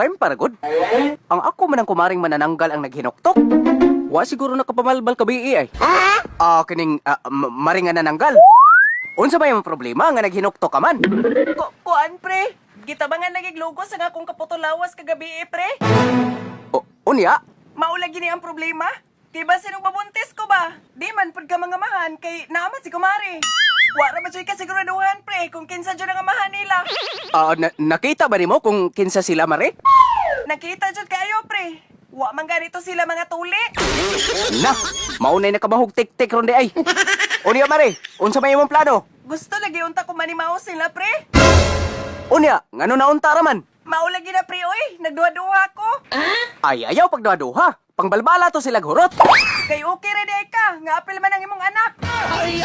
time para good. Ang ako man ang kumaring manananggal ang naghinuktok. Wa siguro nakapamalbal ka bii ay. Kining maring nga nananggal. Unsa ba yung problema nga naghinuktok ka man? Kuan, pre. Gitabangan nagiglugo sa nga kung kaputulawas kagabi, pre. Unya? Maula gini ang problema. Diba sinong babuntis ko ba? Di man pud ka mga mahan kay naman si kumari. Wala ba siya kasiguraduhan, pre, kung kinsa dyan ang amahan nila. Nakita ba nimo kung kinsa sila mare? Nakita dyan kayo, pre. Wa man ganito sila mga tuli. Na, maunay nakabahog tik-tik ron di ay. Unya mare, unsa may imong plano? Gusto lagi unta ko manimaw sila, pre. Unya, ngano naunta raman? Maulagi na, pre, oy. Nagduha-duha ko. Ay, ayaw pagduha-duha. Pangbalbala to sila hurot. Kay okay ready ka. Nga apil man ang imong anak. Ay,